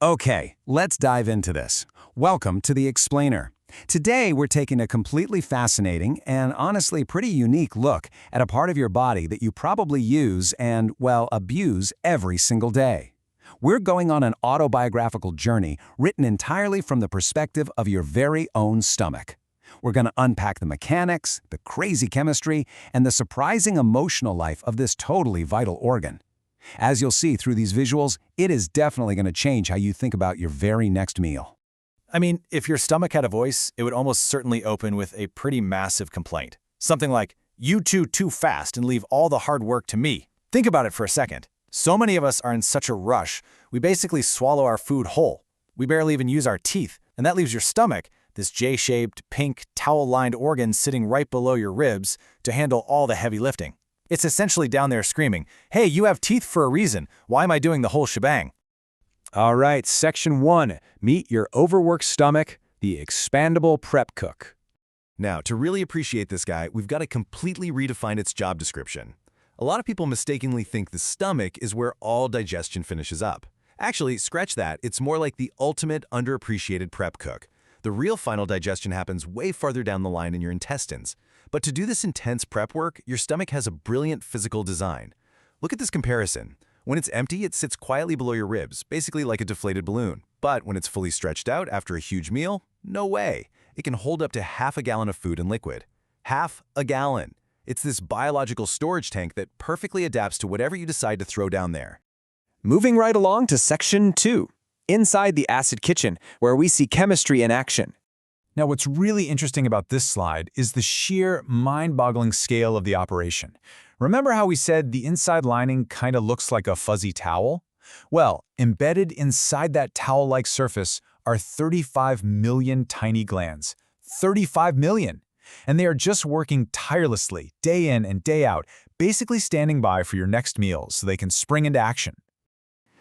Okay, let's dive into this. Welcome to The Explainer. Today, we're taking a completely fascinating and honestly pretty unique look at a part of your body that you probably use and, well, abuse every single day. We're going on an autobiographical journey written entirely from the perspective of your very own stomach. We're going to unpack the mechanics, the crazy chemistry, and the surprising emotional life of this totally vital organ. As you'll see through these visuals, it is definitely going to change how you think about your very next meal. I mean, if your stomach had a voice, it would almost certainly open with a pretty massive complaint. Something like, "You chew too fast and leave all the hard work to me." Think about it for a second. So many of us are in such a rush, we basically swallow our food whole. We barely even use our teeth, and that leaves your stomach, this J-shaped, pink, towel-lined organ sitting right below your ribs, to handle all the heavy lifting. It's essentially down there screaming, "Hey, you have teeth for a reason. Why am I doing the whole shebang?" All right, Section 1. Meet your overworked stomach, the expandable prep cook. Now, to really appreciate this guy, we've got to completely redefine its job description. A lot of people mistakenly think the stomach is where all digestion finishes up. Actually, scratch that, it's more like the ultimate underappreciated prep cook. The real final digestion happens way farther down the line in your intestines. But to do this intense prep work, your stomach has a brilliant physical design. Look at this comparison. When it's empty, it sits quietly below your ribs, basically like a deflated balloon. But when it's fully stretched out after a huge meal, no way. It can hold up to half a gallon of food and liquid. Half a gallon. It's this biological storage tank that perfectly adapts to whatever you decide to throw down there. Moving right along to Section 2. Inside the acid kitchen, where we see chemistry in action. Now, what's really interesting about this slide is the sheer mind-boggling scale of the operation. Remember how we said the inside lining kind of looks like a fuzzy towel? Well, embedded inside that towel-like surface are 35 million tiny glands. 35 million! And they are just working tirelessly, day in and day out, basically standing by for your next meal so they can spring into action.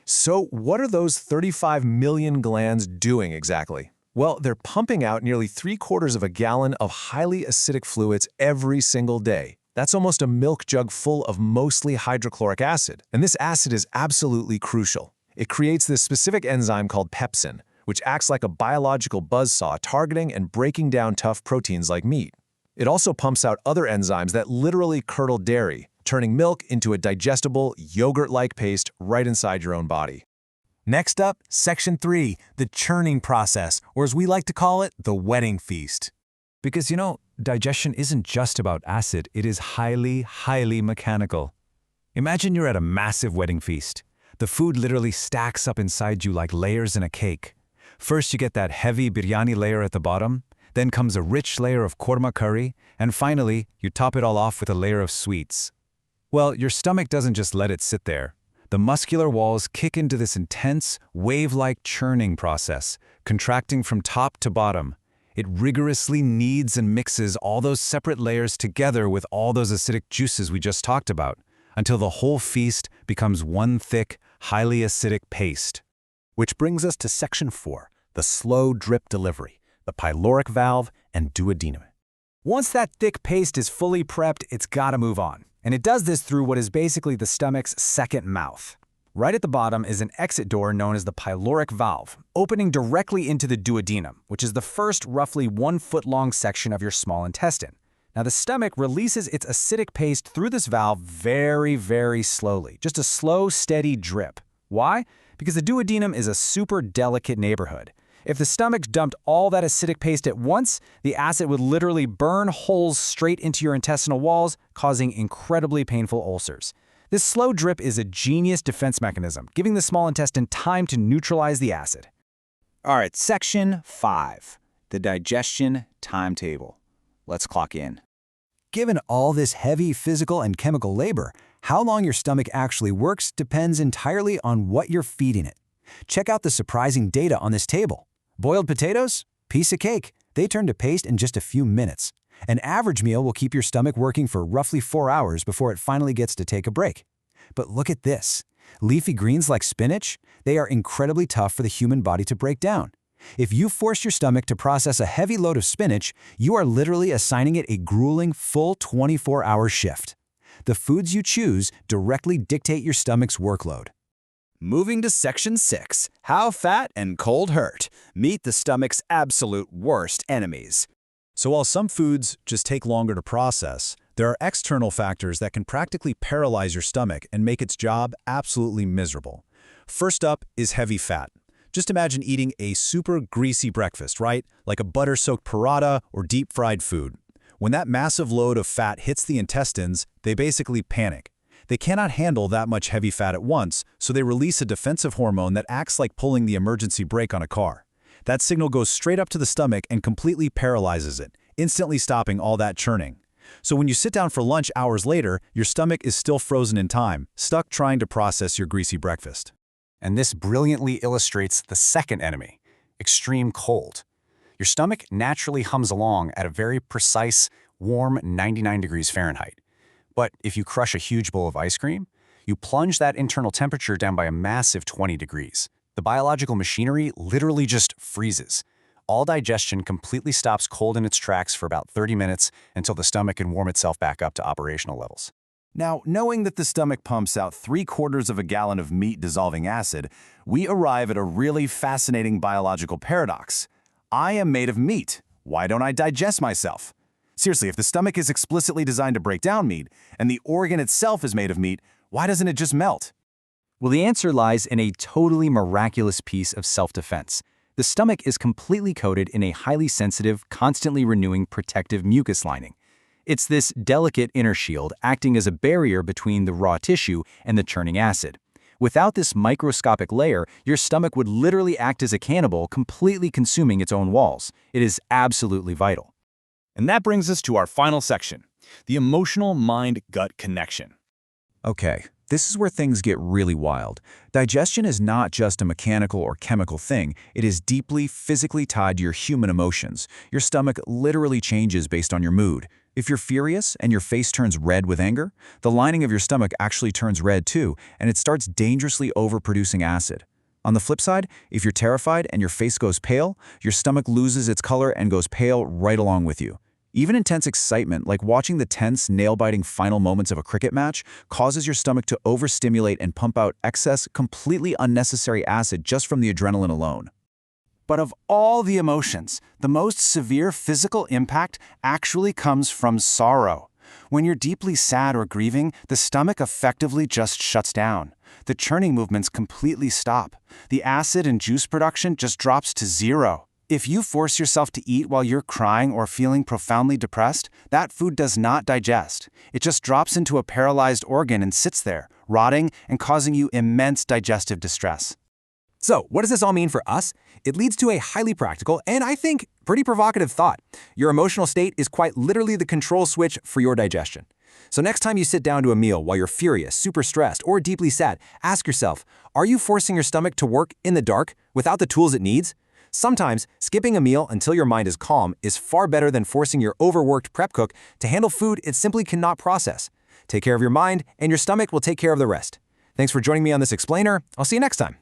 So what are those 35 million glands doing exactly? Well, they're pumping out nearly 3/4 of a gallon of highly acidic fluids every single day. That's almost a milk jug full of mostly hydrochloric acid. And this acid is absolutely crucial. It creates this specific enzyme called pepsin, which acts like a biological buzzsaw targeting and breaking down tough proteins like meat. It also pumps out other enzymes that literally curdle dairy, turning milk into a digestible, yogurt-like paste right inside your own body. Next up, Section 3, the churning process, or as we like to call it, the wedding feast. Because, digestion isn't just about acid, it is highly, highly mechanical. Imagine you're at a massive wedding feast. The food literally stacks up inside you like layers in a cake. First, you get that heavy biryani layer at the bottom, then comes a rich layer of korma curry, and finally, you top it all off with a layer of sweets. Well, your stomach doesn't just let it sit there. The muscular walls kick into this intense, wave-like churning process, contracting from top to bottom. It rigorously kneads and mixes all those separate layers together with all those acidic juices we just talked about, until the whole feast becomes one thick, highly acidic paste. Which brings us to Section 4, the slow drip delivery, the pyloric valve and duodenum. Once that thick paste is fully prepped, it's got to move on. And it does this through what is basically the stomach's second mouth. Right at the bottom is an exit door known as the pyloric valve, opening directly into the duodenum, which is the first roughly 1-foot-long section of your small intestine. Now, the stomach releases its acidic paste through this valve very, very slowly, just a slow, steady drip. Why? Because the duodenum is a super delicate neighborhood. If the stomach dumped all that acidic paste at once, the acid would literally burn holes straight into your intestinal walls, causing incredibly painful ulcers. This slow drip is a genius defense mechanism, giving the small intestine time to neutralize the acid. All right, Section 5, the digestion timetable. Let's clock in. Given all this heavy physical and chemical labor, how long your stomach actually works depends entirely on what you're feeding it. Check out the surprising data on this table. Boiled potatoes? Piece of cake. They turn to paste in just a few minutes. An average meal will keep your stomach working for roughly 4 hours before it finally gets to take a break. But look at this. Leafy greens like spinach, they are incredibly tough for the human body to break down. If you force your stomach to process a heavy load of spinach, you are literally assigning it a grueling, full 24-hour shift. The foods you choose directly dictate your stomach's workload. Moving to Section 6, How Fat and Cold Hurt. Meet the stomach's absolute worst enemies. So while some foods just take longer to process, there are external factors that can practically paralyze your stomach and make its job absolutely miserable. First up is heavy fat. Just imagine eating a super greasy breakfast, right? Like a butter-soaked paratha or deep-fried food. When that massive load of fat hits the intestines, they basically panic. They cannot handle that much heavy fat at once, so they release a defensive hormone that acts like pulling the emergency brake on a car. That signal goes straight up to the stomach and completely paralyzes it, instantly stopping all that churning. So when you sit down for lunch hours later, your stomach is still frozen in time, stuck trying to process your greasy breakfast. And this brilliantly illustrates the second enemy, extreme cold. Your stomach naturally hums along at a very precise, warm 99 degrees Fahrenheit. But if you crush a huge bowl of ice cream, you plunge that internal temperature down by a massive 20 degrees. The biological machinery literally just freezes. All digestion completely stops cold in its tracks for about 30 minutes until the stomach can warm itself back up to operational levels. Now, knowing that the stomach pumps out 3/4 of a gallon of meat-dissolving acid, we arrive at a really fascinating biological paradox. I am made of meat. Why don't I digest myself? Seriously, if the stomach is explicitly designed to break down meat, and the organ itself is made of meat, why doesn't it just melt? Well, the answer lies in a totally miraculous piece of self-defense. The stomach is completely coated in a highly sensitive, constantly renewing protective mucus lining. It's this delicate inner shield acting as a barrier between the raw tissue and the churning acid. Without this microscopic layer, your stomach would literally act as a cannibal, completely consuming its own walls. It is absolutely vital. And that brings us to our final section, the emotional mind-gut connection. Okay, this is where things get really wild. Digestion is not just a mechanical or chemical thing, it is deeply physically tied to your human emotions. Your stomach literally changes based on your mood. If you're furious and your face turns red with anger, the lining of your stomach actually turns red too, and it starts dangerously overproducing acid. On the flip side, if you're terrified and your face goes pale, your stomach loses its color and goes pale right along with you. Even intense excitement, like watching the tense, nail-biting final moments of a cricket match, causes your stomach to overstimulate and pump out excess, completely unnecessary acid just from the adrenaline alone. But of all the emotions, the most severe physical impact actually comes from sorrow. When you're deeply sad or grieving, the stomach effectively just shuts down. The churning movements completely stop. The acid and juice production just drops to zero. If you force yourself to eat while you're crying or feeling profoundly depressed, that food does not digest. It just drops into a paralyzed organ and sits there, rotting and causing you immense digestive distress. So, what does this all mean for us? It leads to a highly practical and, I think, pretty provocative thought. Your emotional state is quite literally the control switch for your digestion. So next time you sit down to a meal while you're furious, super stressed, or deeply sad, ask yourself, are you forcing your stomach to work in the dark without the tools it needs? Sometimes, skipping a meal until your mind is calm is far better than forcing your overworked prep cook to handle food it simply cannot process. Take care of your mind, and your stomach will take care of the rest. Thanks for joining me on this explainer. I'll see you next time.